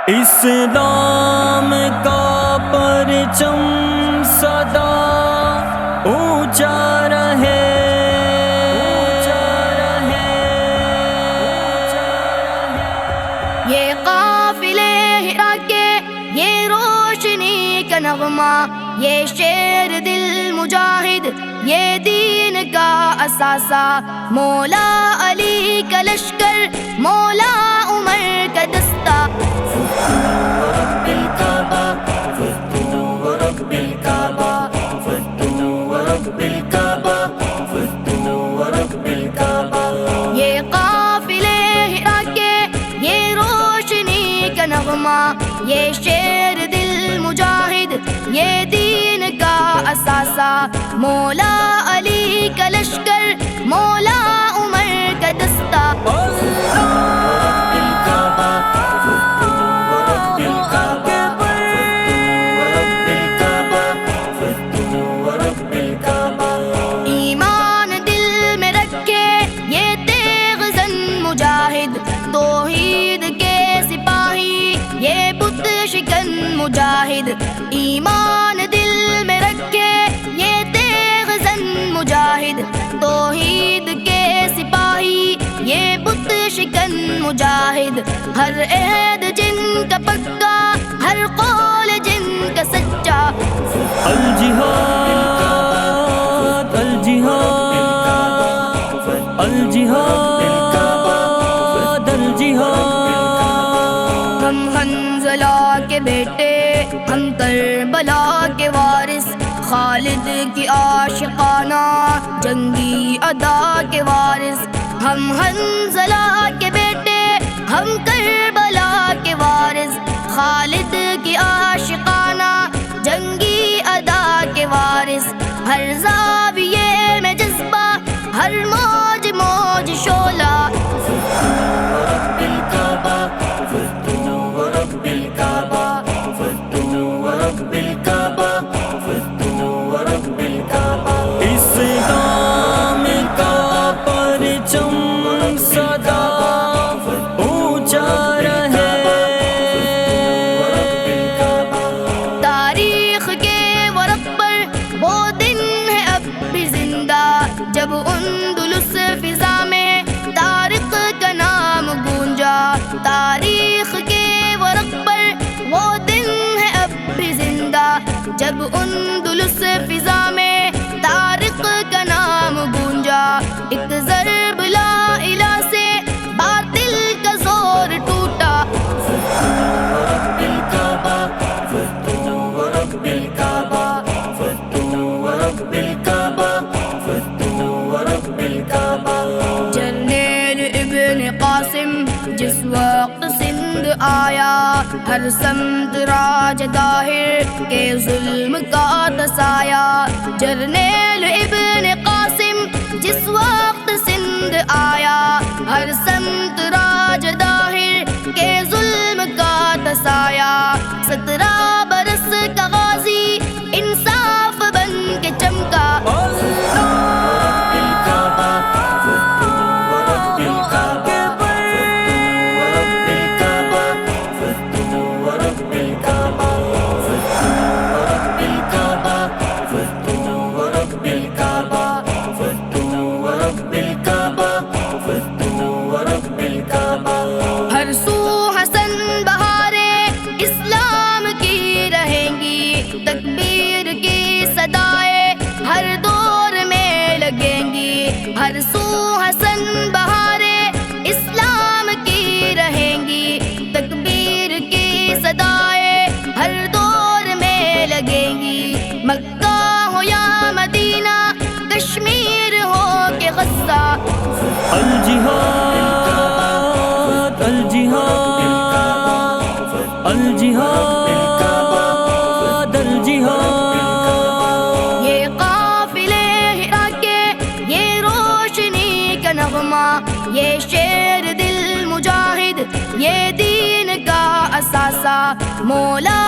اسلام کا پرچم سدا اونچا رہے، یہ قافلے ہرا کے یہ روشنی کا نغمہ، یہ شیر دل مجاہد، یہ دین کا اثاثہ، مولا علی کا لشکر، مولا عمر کا دستہ، ورب الکعبہ فزتم ورب الکعبہ فزتم ورب الکعبہ فزتم ورب الکعبہ۔ یہ قافلے ہرا کے یہ روشنی کا نغمہ، یہ شیر دل مجاہد، یہ دین کا اثاثہ، مولا علی کا لشکر، مولا عمر کا دستہ، ایمان دل میں رکھے یہ تیغ زن مجاہد، توحید کے سپاہی یہ بت شکن مجاہد، ایمان دل میں رکھے یہ تیغ زن مجاہد، توحید کے سپاہی یہ بت شکن مجاہد، ہر عہد جن کا پکا، ہر قول جن کا سچا، الجہاد الجہاد الجہاد الجہاد۔ ہم حنظلہ کے بیٹے، ہم کربلا کے وارث، خالد کی عاشقانہ جنگی ادا کے وارث، ہم حنظلہ کے بیٹے، ہم کربلا کے وارث، خالد کی عاشقانہ جنگی ادا کے وارث، ہر زاویے میں جذبہ، ہر موج موج شعلہ، ورب الکعبہ فزتم ورب الکعبہ فزتم ورب الکعبہ فزتم ورب الکعبہ۔ اسلام کا پرچم سدا اونچا رہے، تاریخ کے ورق پر وہ دن ہے اب بھی زندہ، جب اندلس فضا میں طارق کا نام گونجا، تاریخ کے ورق پر وہ دن ہے اب بھی زندہ، جب اندلس فضا میں طارق کا نام گونجا، ایک ضرب لا الہ سے باطل کا زور ٹوٹا، ورب الکعبہ فزتم ورب الکعبہ فزتم ورب الکعبہ فزتم ورب الکعبہ۔ جرنیل ابن قاسم جس وقت سندھ آیا، ہر سمت راج داہر کے ظلم کا تسایا، جرنیل ابن قاسم جس وقت سندھ آیا، ہر سمت راج داہر کے ظلم کا تسایا، 17 برس کا غازی انصاف بن کے چمکا، ہر سو حسن بہاریں اسلام کی رہیں گی، تکبیر کی صدائیں ہر دور میں لگیں گی، ہر سو حسن بہاریں اسلام کی رہیں گی، تکبیر کی صدائیں ہر دور میں لگیں گی، مکہ ہو یا مدینہ، کشمیر ہو کہ غزہ، الجہاد الجہاد الجہاد الجہاد۔ یہ قافلے ہرا کے یہ روشنی کا نغمہ، یہ شیر دل مجاہد، یہ دین کا اثاثہ، مولا